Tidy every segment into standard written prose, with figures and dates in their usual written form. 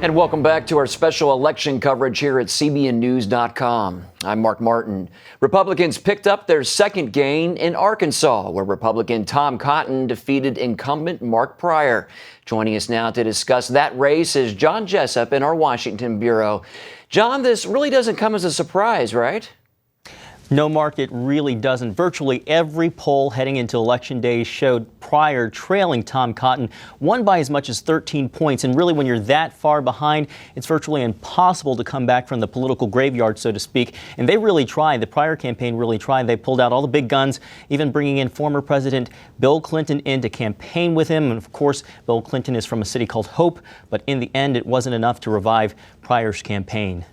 And welcome back to our special election coverage here at CBNNews.com. I'm Mark Martin. Republicans picked up their second gain in Arkansas, where Republican Tom Cotton defeated incumbent Mark Pryor. Joining us now to discuss that race is John Jessup in our Washington bureau. John, this really doesn't come as a surprise, right? No, Mark, it really doesn't. Virtually every poll heading into Election Day showed Pryor trailing Tom Cotton, won by as much as 13 points. And really, when you're that far behind, it's virtually impossible to come back from the political graveyard, so to speak. And they really tried. The Pryor campaign really tried. They pulled out all the big guns, even bringing in former President Bill Clinton in to campaign with him. And of course, Bill Clinton is from a city called Hope. But in the end, it wasn't enough to revive Pryor's campaign.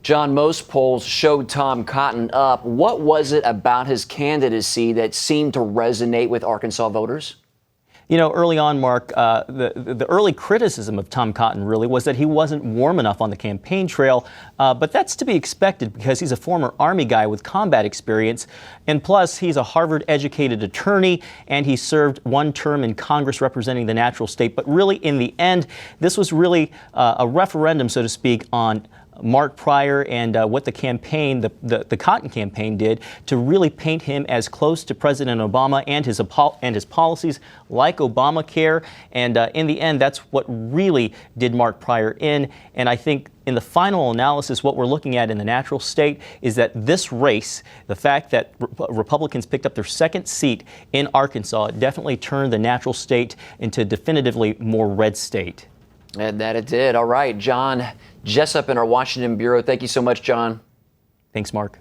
John, most polls showed Tom Cotton up. What was it about his candidacy that seemed to resonate with Arkansas voters? You know, early on, Mark, the early criticism of Tom Cotton really was that he wasn't warm enough on the campaign trail. But that's to be expected because he's a former Army guy with combat experience. And plus, he's a Harvard-educated attorney, and he served one term in Congress representing the natural state. But really, in the end, this was really a referendum, so to speak, on Mark Pryor and what the campaign, the Cotton campaign, did to really paint him as close to President Obama and his policies like Obamacare. And in the end, that's what really did Mark Pryor in. And I think in the final analysis, what we're looking at in the natural state is that this race, the fact that Republicans picked up their second seat in Arkansas, definitely turned the natural state into a definitively more red state. And that it did. All right, John Jessup in our Washington bureau. Thank you so much, John. Thanks, Mark.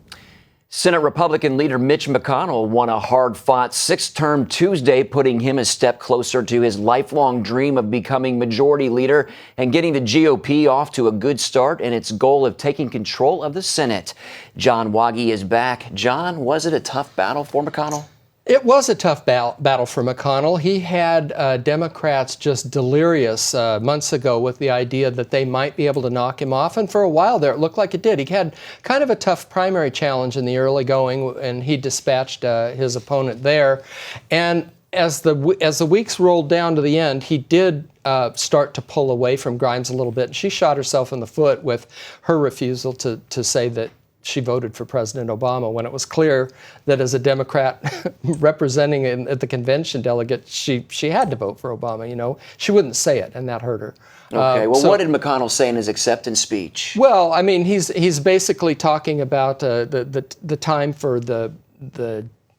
Senate Republican leader Mitch McConnell won a hard-fought sixth term Tuesday, putting him a step closer to his lifelong dream of becoming majority leader and getting the GOP off to a good start in its goal of taking control of the Senate. John Waggy is back. John, was it a tough battle for McConnell? It was a tough battle for McConnell. He had Democrats just delirious months ago with the idea that they might be able to knock him off. And for a while there, it looked like it did. He had kind of a tough primary challenge in the early going, and he dispatched his opponent there. And as the weeks rolled down to the end, he did start to pull away from Grimes a little bit. And she shot herself in the foot with her refusal to say that she voted for President Obama when it was clear that as a Democrat representing at the convention delegate, she had to vote for Obama. You know, she wouldn't say it, and that hurt her. Okay. Well, what did McConnell say in his acceptance speech? Well, I mean, he's basically talking about the time for the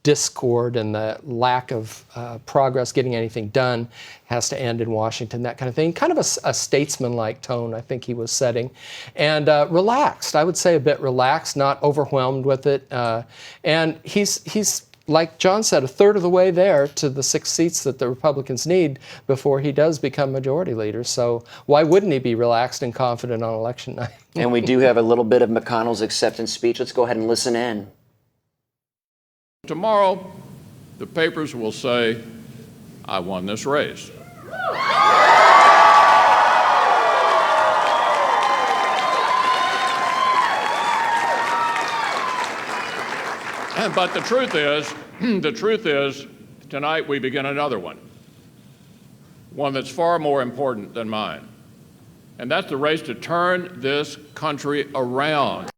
discord and the lack of progress getting anything done has to end in Washington, that kind of thing. Kind of a statesman-like tone, I think he was setting. And relaxed, I would say a bit relaxed, not overwhelmed with it. And he's, like John said, a third of the way there to the 6 seats that the Republicans need before he does become majority leader. So why wouldn't he be relaxed and confident on election night? And we do have a little bit of McConnell's acceptance speech. Let's go ahead and listen in. Tomorrow, the papers will say, I won this race. But the truth is, tonight we begin another one that's far more important than mine. And that's the race to turn this country around.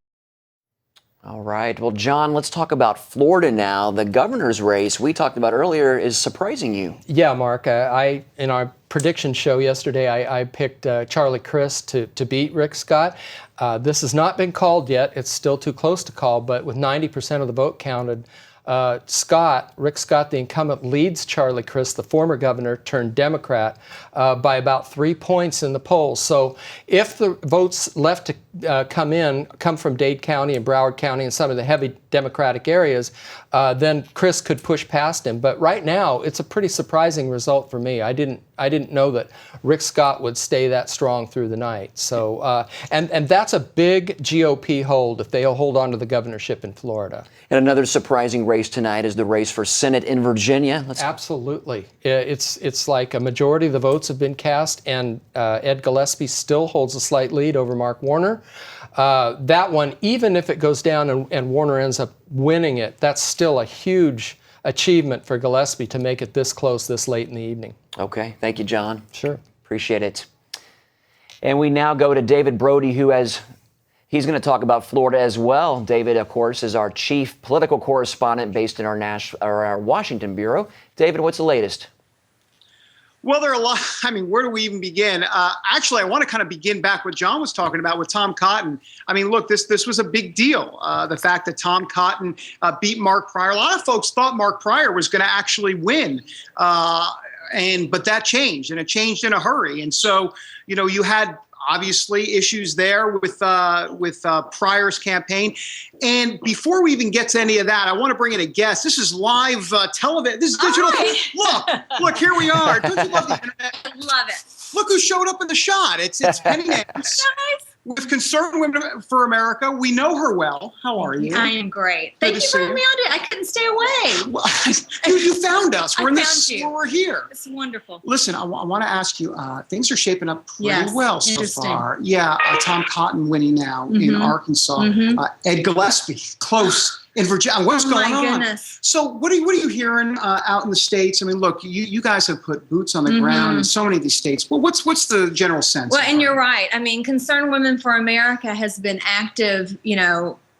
All right. Well, John, let's talk about Florida now. The governor's race we talked about earlier is surprising you. Yeah, Mark. In our prediction show yesterday, I picked Charlie Crist to beat Rick Scott. This has not been called yet. It's still too close to call, but with 90% of the vote counted, Rick Scott, the incumbent, leads Charlie Crist, the former governor turned Democrat, by about 3 points in the polls. So if the votes left to come from Dade County and Broward County and some of the heavy Democratic areas, then Crist could push past him. But right now, it's a pretty surprising result for me. I didn't know that Rick Scott would stay that strong through the night. So and that's a big GOP hold if they'll hold on to the governorship in Florida. And another surprising race tonight is the race for Senate in Virginia. Absolutely. It's like a majority of the votes have been cast, and Ed Gillespie still holds a slight lead over Mark Warner. That one, even if it goes down and Warner ends up winning it, that's still a huge achievement for Gillespie to make it this close this late in the evening. Okay. Thank you, John. Sure. Appreciate it. And we now go to David Brody, he's going to talk about Florida as well. David, of course, is our chief political correspondent based in our Washington bureau. David, what's the latest? Well, there are a lot. I mean, where do we even begin? Actually, I want to kind of begin back what John was talking about with Tom Cotton. I mean, look, this was a big deal. The fact that Tom Cotton beat Mark Pryor. A lot of folks thought Mark Pryor was going to actually win. But that changed, and it changed in a hurry. And so, you had obviously issues there with Pryor's campaign. And before we even get to any of that, I want to bring in a guest. This is live television. This is digital. Right. Look, here we are. Don't you love the internet? Love it. Look who showed up in the shot. It's Penny Nance. Nice. With Concerned Women for America. We know her well. How are you? I am great. Thank you for having me on it. I couldn't stay away. Well, you found us. We're here. It's wonderful. Listen, I want to ask you, things are shaping up pretty well so far. Tom Cotton winning now in Arkansas. Ed Gillespie, close in Virginia. What's going on? Goodness. So what are you hearing out in the States? I mean, look, you guys have put boots on the ground in so many of these states. Well, what's the general sense? Well, and you're right. I mean, Concerned Women for America has been active,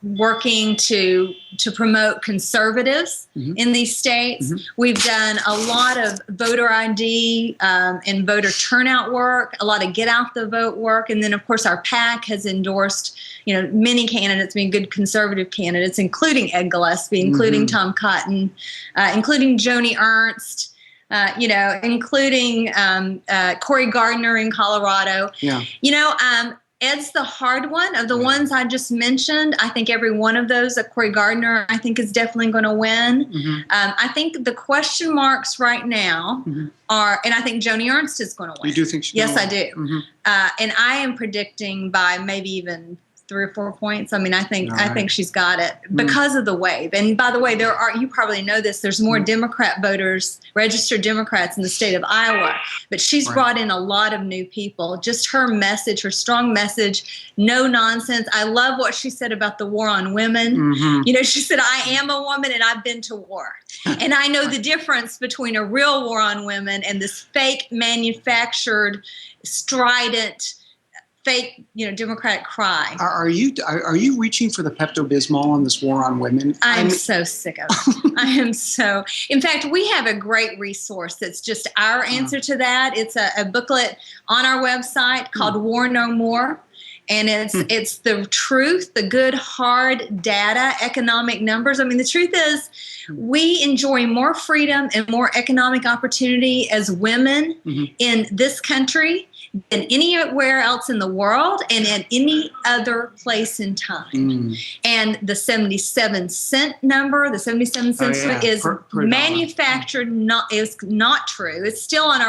working to promote conservatives in these states. We've done a lot of voter ID and voter turnout work, a lot of get out the vote work. And then, of course, our PAC has endorsed, many candidates, being good conservative candidates, including Ed Gillespie, including Tom Cotton, including Joni Ernst, including Cory Gardner in Colorado. Ed's the hard one of the ones I just mentioned. I think every one of those, Cory Gardner, I think is definitely going to win. I think the question marks right now are, and I think Joni Ernst is going to win. You do think she's Yes, going to I do. And I am predicting by maybe even 3 or 4 points. I mean, I think she's got it because of the wave. And by the way, you probably know this, there's more Democrat voters, registered Democrats in the state of Iowa, but she's brought in a lot of new people. Just her message, her strong message, no nonsense. I love what she said about the war on women. She said, I am a woman and I've been to war. And I know the difference between a real war on women and this fake manufactured, strident, fake, Democratic cry. Are you reaching for the Pepto-Bismol on this war on women? I'm so sick of it. In fact, we have a great resource that's just our answer to that. It's a booklet on our website called War No More. And it's the truth, the good, hard data, economic numbers. I mean, the truth is we enjoy more freedom and more economic opportunity as women in this country than anywhere else in the world and in any other place in time. And the 77-cent number, the 77 cents is manufactured, is not true. It's still on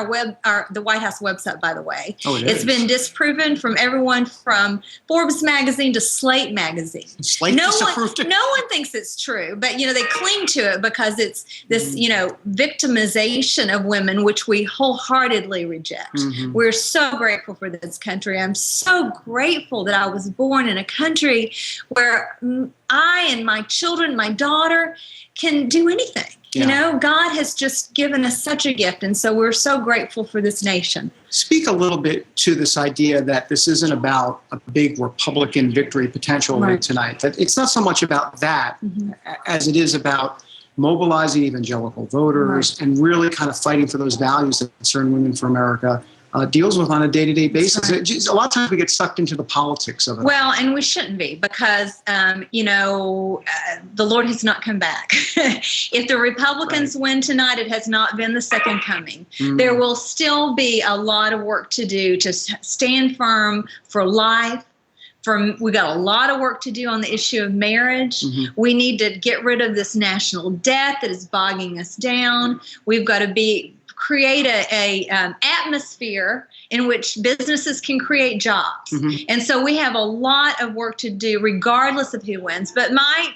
the White House website, by the way. It's been disproven from everyone from Forbes magazine to Slate magazine. No one thinks it's true, but they cling to it because it's this victimization of women, which we wholeheartedly reject. We're so grateful for this country. I'm so grateful that I was born in a country where I and my children, my daughter, can do anything. God has just given us such a gift, and so we're so grateful for this nation. Speak a little bit to this idea that this isn't about a big Republican victory potential tonight. That it's not so much about that as it is about mobilizing evangelical voters and really kind of fighting for those values that Concerned Women for America deals with on a day-to-day basis. A lot of times we get sucked into the politics of it. Well, and we shouldn't be because, the Lord has not come back. If the Republicans win tonight, it has not been the second coming. There will still be a lot of work to do to stand firm for life. We got a lot of work to do on the issue of marriage. We need to get rid of this national debt that is bogging us down. We've got to create a atmosphere in which businesses can create jobs. And so we have a lot of work to do regardless of who wins. But my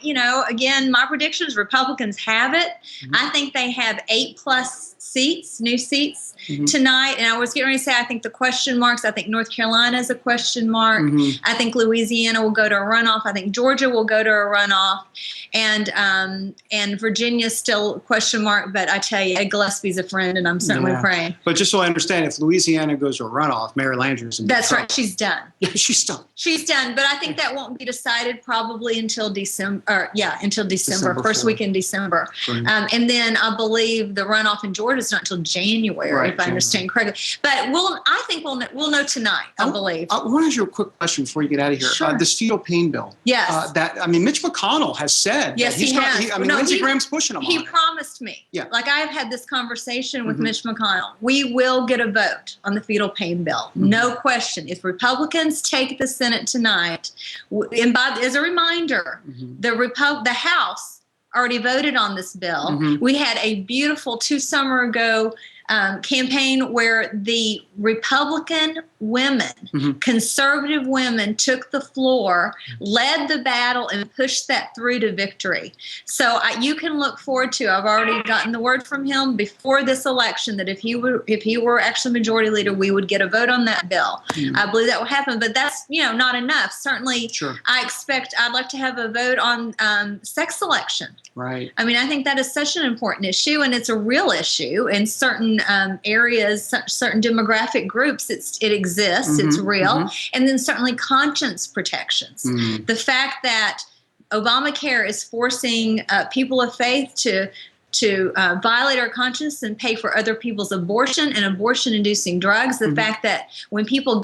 predictions, Republicans have it. I think they have 8+ seats, new seats tonight. And I was getting ready to say, I think the question marks, I think North Carolina is a question mark. I think Louisiana will go to a runoff. I think Georgia will go to a runoff. And Virginia's still a question mark. But I tell you, Ed Gillespie's a friend, and I'm certainly praying. But just so I understand, if Louisiana goes to a runoff, Mary Landrieu's in That's trouble. right. She's done. Yeah, she's done. She's done, but I think that won't be decided probably until December. Until December, first 4th. week in December. Right. And then I believe the runoff in Georgia is not until January, Right, if I understand correctly. But I think we'll know tonight. I believe. I want to ask you a quick question before you get out of here. Sure. This fetal pain bill. Yes. Mitch McConnell has said. Yes, that he has. Lindsey Graham's pushing him He on it. promised me. Yeah. Like I've had this conversation with Mitch McConnell. We will get a vote on the fetal pain bill. No question. If Republicans take the Senate tonight, and as a reminder, the House already voted on this bill. We had a beautiful 2 summers ago campaign where the Republican women, conservative women, took the floor, led the battle, and pushed that through to victory. So you can look forward to. I've already gotten the word from him before this election that if he were actually majority leader, we would get a vote on that bill. I believe that will happen, but that's not enough. Certainly, Sure. I'd like to have a vote on sex selection. Right. I mean, I think that is such an important issue, and it's a real issue in certain areas, certain demographic groups. It exists, it's real, and then certainly conscience protections. The fact that Obamacare is forcing people of faith to violate our conscience and pay for other people's abortion and abortion-inducing drugs. The fact that when people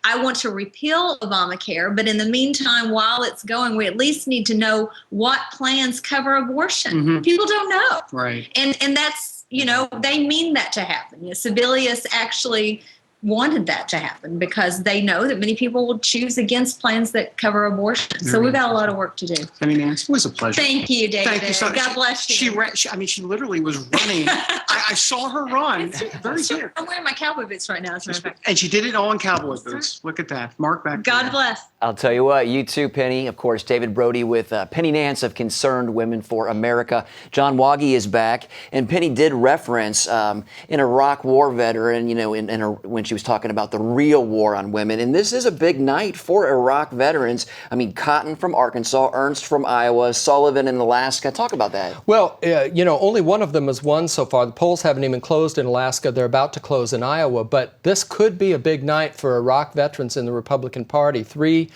I want to repeal Obamacare, but in the meantime, while it's going, we at least need to know what plans cover abortion. People don't know. Right. And that's, they mean that to happen. Sebelius actually wanted that to happen because they know that many people will choose against plans that cover abortion. So we've got a lot of work to do. Nancy, it was a pleasure. Thank you, David. Thank you so much. God bless you. She literally was running. I saw her run. Very good. I'm wearing my cowboy boots right now, as a matter of fact. And she did it all in cowboy boots. Look at that. Mark, back to you. God bless. I'll tell you what, you too, Penny. Of course, David Brody with Penny Nance of Concerned Women for America. John Waggy is back. And Penny did reference an Iraq war veteran, when she was talking about the real war on women. And this is a big night for Iraq veterans. I mean, Cotton from Arkansas, Ernst from Iowa, Sullivan in Alaska. Talk about that. Well, only one of them has won so far. The polls haven't even closed in Alaska. They're about to close in Iowa. But this could be a big night for Iraq veterans in the Republican Party. 3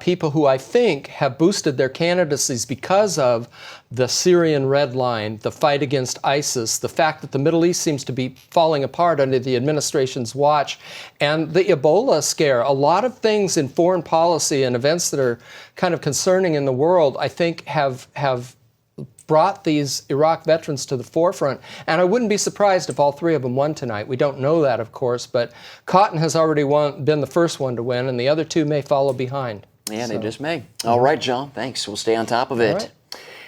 people who I think have boosted their candidacies because of the Syrian Red Line, the fight against ISIS, the fact that the Middle East seems to be falling apart under the administration's watch, and the Ebola scare. A lot of things in foreign policy and events that are kind of concerning in the world, I think, have brought these Iraq veterans to the forefront. And I wouldn't be surprised if all 3 of them won tonight. We don't know that, of course, but Cotton has already been the first one to win, and the other 2 may follow behind. Yeah, they just may. All right, John. Thanks. We'll stay on top of it. All right.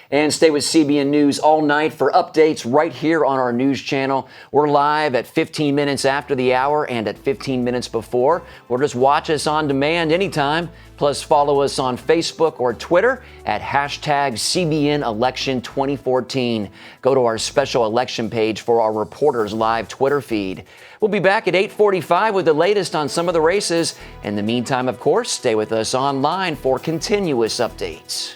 And stay with CBN News all night for updates right here on our news channel. We're live at 15 minutes after the hour and at 15 minutes before. Or just watch us on demand anytime. Plus, follow us on Facebook or Twitter at #CBN Election 2014. Go to our special election page for our reporters' live Twitter feed. We'll be back at 8:45 with the latest on some of the races. In the meantime, of course, stay with us online for continuous updates.